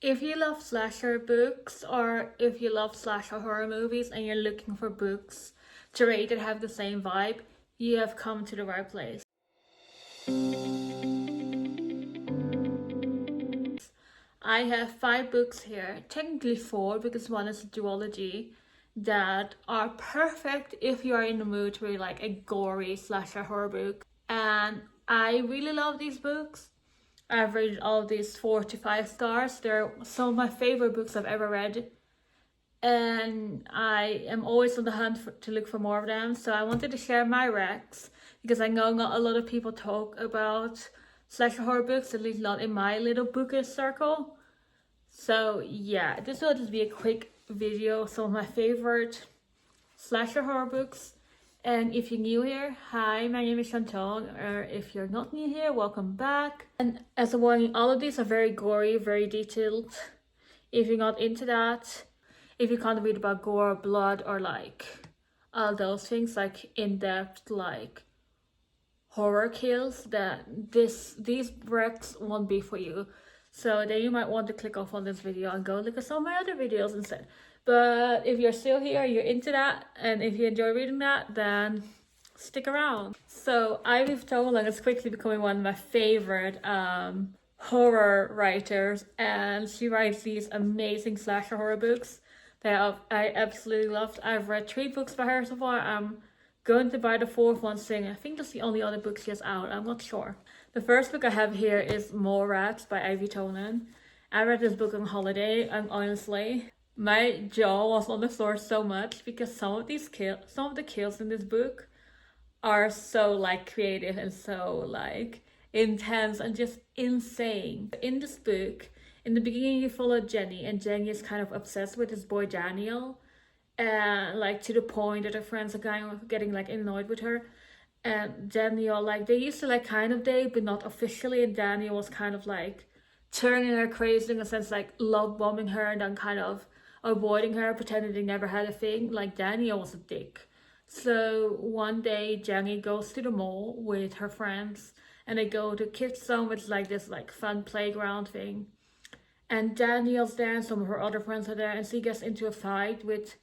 If you love slasher books or if you love slasher horror movies and you're looking for books to read that have the same vibe, you have come to the right place. I have 5 books here, technically 4 because one is a duology, that are perfect if you are in the mood to read like a gory slasher horror book. And I really love these books. I've rated all of these 4 to 5 stars. They're some of my favorite books I've ever read. And I am always on the hunt to look for more of them. So I wanted to share my recs because I know not a lot of people talk about slasher horror books, at least not in my little bookish circle. So yeah, this will just be a quick video of some of my favorite slasher horror books. And if you're new here, hi, my name is Chantal, or if you're not new here, welcome back. And as a warning, all of these are very gory, very detailed. If you're not into that, if you can't read about gore, blood, or like all those things, like in-depth, like horror kills, that these recs won't be for you. So then you might want to click off on this video and go look at some of my other videos instead. But if you're still here, you're into that, and if you enjoy reading that, then stick around. So Ivy Tolan is quickly becoming one of my favorite horror writers, and she writes these amazing slasher horror books that I absolutely loved. I've read 3 books by her so far. I'm going to buy the 4th one soon. I think that's the only other book she has out. I'm not sure. The first book I have here is More Rats by Ivy Tolan. I read this book on holiday, and honestly, my jaw was on the floor so much because some of the kills in this book are so like creative and so like intense and just insane. In this book, in the beginning you follow Jenny, and Jenny is kind of obsessed with this boy Daniel, and like to the point that her friends are kind of getting like annoyed with her. And Daniel, like they used to like kind of date but not officially, and Daniel was kind of like turning her crazy in a sense, like love bombing her and then kind of avoiding her, pretending they never had a thing. Like Daniel was a dick. So one day Jenny goes to the mall with her friends and they go to Kids Zone, which is like this like fun playground thing. And Daniel's there and some of her other friends are there, and she gets into a fight with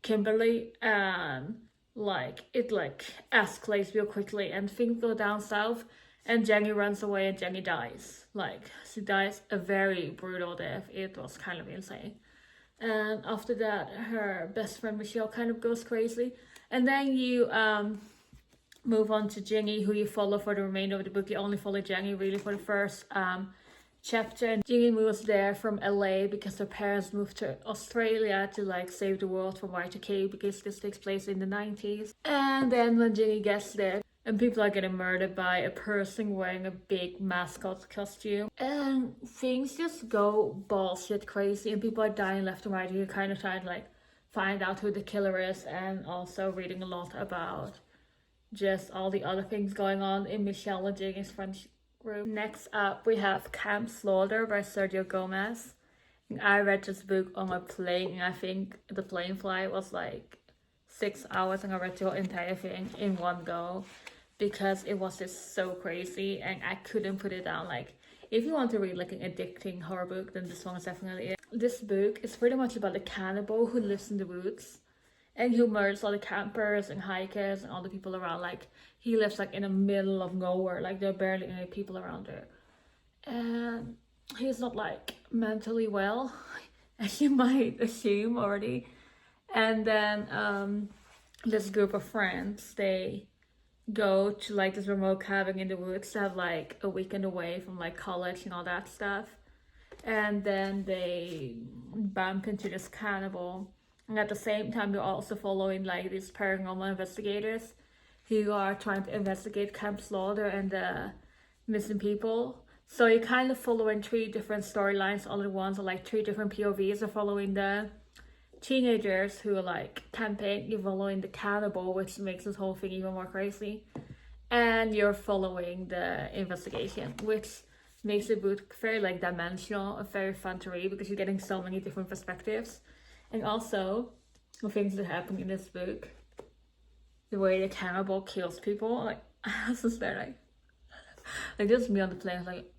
Kimberly, and like it like escalates real quickly and things go down south, and Jenny runs away and Jenny dies. Like she dies a very brutal death. It was kind of insane. And after that, her best friend Michelle kind of goes crazy. And then you move on to Jenny, who you follow for the remainder of the book. You only follow Jenny really for the first chapter. And Jenny moves there from LA because her parents moved to Australia to like save the world from Y2K, because this takes place in the 90s. And then when Jenny gets there, and people are getting murdered by a person wearing a big mascot costume. And things just go bullshit crazy, and people are dying left and right. You're kind of trying to like find out who the killer is, and also reading a lot about just all the other things going on in Michelle and Jenny's friendship group. Next up, we have Camp Slaughter by Sergio Gomez. And I read this book on a plane, and I think the plane flight was like 6 hours, and I read the entire thing in one go, because it was just so crazy and I couldn't put it down. Like if you want to read like an addicting horror book, then this one is definitely it. This book is pretty much about a cannibal who lives in the woods and who murders all the campers and hikers and all the people around. Like he lives like in the middle of nowhere, like there are barely any people around there, and he's not like mentally well as you might assume already. And then this group of friends, they go to like this remote cabin in the woods to have like a weekend away from like college and all that stuff. And then they bump into this cannibal, and at the same time you're also following like these paranormal investigators who are trying to investigate Camp Slaughter and the missing people. So you're kind of following 3 different storylines all at once, or like 3 different POVs. Are following the teenagers who are like camping, you're following the cannibal, which makes this whole thing even more crazy, and you're following the investigation, which makes the book very like dimensional and very fun to read because you're getting so many different perspectives. And also the things that happen in this book, the way the cannibal kills people, like I was just there like this is me on the plane, like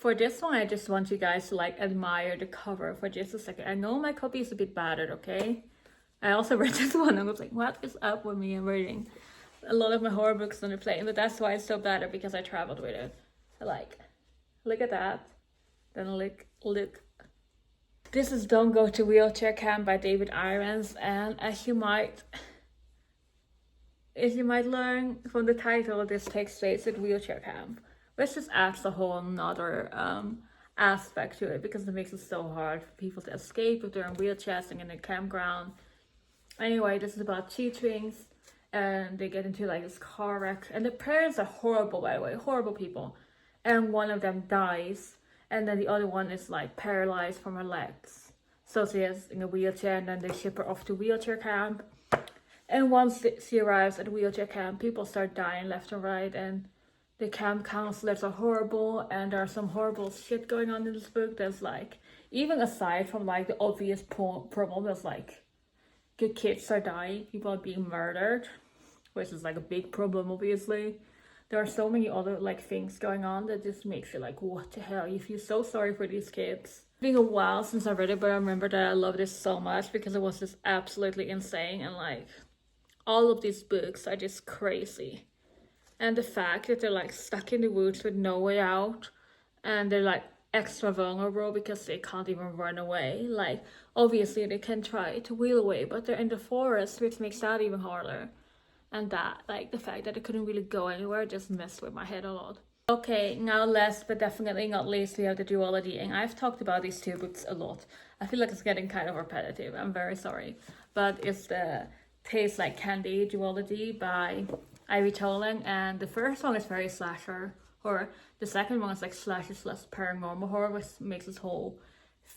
For this one, I just want you guys to like admire the cover for just a second. I know my copy is a bit battered, okay? I also read this one and I was like, what is up with me and reading a lot of my horror books on the plane? But that's why it's so battered, because I traveled with it. Like, look at that. Then look. This is Don't Go to Wheelchair Camp by David Irons, and as you might learn from the title, this takes place at wheelchair camp, which just adds a whole nother aspect to it, because it makes it so hard for people to escape if they're in wheelchairs and in a campground. Anyway, this is about two twins, and they get into like this car wreck, and the parents are horrible, by the way, horrible people, and one of them dies, and then the other one is like paralyzed from her legs, so she is in a wheelchair, and then they ship her off to wheelchair camp. And once she arrives at wheelchair camp, people start dying left and right, and the camp counselors are horrible, and there's some horrible shit going on in this book. There's like, even aside from like the obvious problem, there's like, the kids are dying, people are being murdered, which is like a big problem, obviously. There are so many other like things going on that just makes you like, what the hell? You feel so sorry for these kids. It's been a while since I read it, but I remember that I loved this so much because it was just absolutely insane, and like, all of these books are just crazy. And the fact that they're like stuck in the woods with no way out, and they're like extra vulnerable because they can't even run away. Like, obviously they can try to wheel away, but they're in the forest, which makes that even harder. And that, like, the fact that I couldn't really go anywhere just messed with my head a lot. Okay, now last but definitely not least, we have the duology, and I've talked about these two books a lot. I feel like it's getting kind of repetitive, I'm very sorry. But it's the Tastes Like Candy duology by Ivy Tolan, and the first one is very slasher horror. The second one is like slasher / paranormal horror, which makes this whole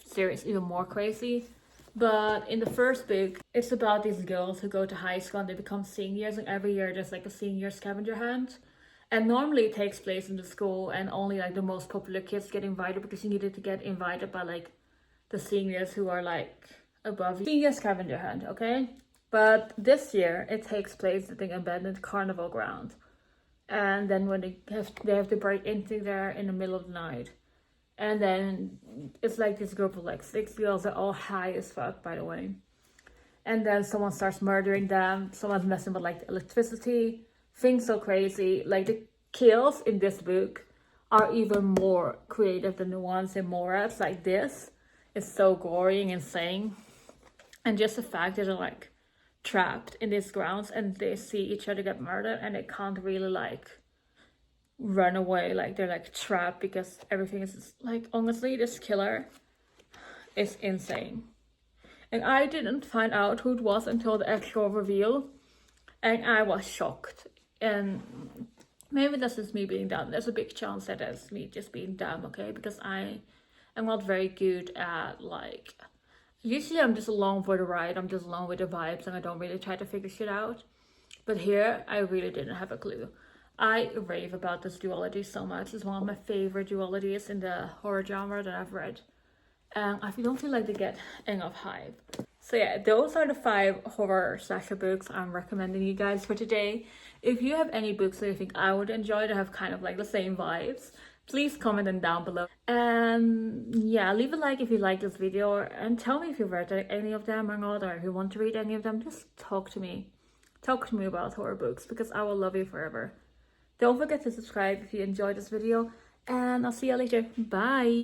series even more crazy. But in the first book, it's about these girls who go to high school and they become seniors, and every year there's like a senior scavenger hunt. And normally it takes place in the school, and only like the most popular kids get invited, because you needed to get invited by like the seniors who are like above you. Senior scavenger hunt, okay? But this year it takes place at an abandoned carnival ground. And then when they have to break into there in the middle of the night. And then it's like this group of like 6 girls that are all high as fuck, by the way. And then someone starts murdering them. Someone's messing with like the electricity. Things so crazy. Like, the kills in this book are even more creative than the ones in Morat's. Like, this is so gory and insane. And just the fact that they're like trapped in these grounds and they see each other get murdered, and they can't really like run away, like they're like trapped because everything is just, like, honestly, this killer is insane. And I didn't find out who it was until the actual reveal, and I was shocked. And maybe that's just me being dumb. There's a big chance that that's me just being dumb, okay? Because I am not very good at like, usually I'm just along for the ride, I'm just along with the vibes, and I don't really try to figure shit out. But here, I really didn't have a clue. I rave about this duology so much. It's one of my favorite duologies in the horror genre that I've read. And I don't feel like they get enough hype. So yeah, those are the 5 horror slasher books I'm recommending you guys for today. If you have any books that you think I would enjoy to have kind of like the same vibes, please comment them down below. And yeah, leave a like if you like this video, and tell me if you've read any of them or not, or if you want to read any of them. Just talk to me. Talk to me about horror books, because I will love you forever. Don't forget to subscribe if you enjoyed this video, and I'll see you later. Bye!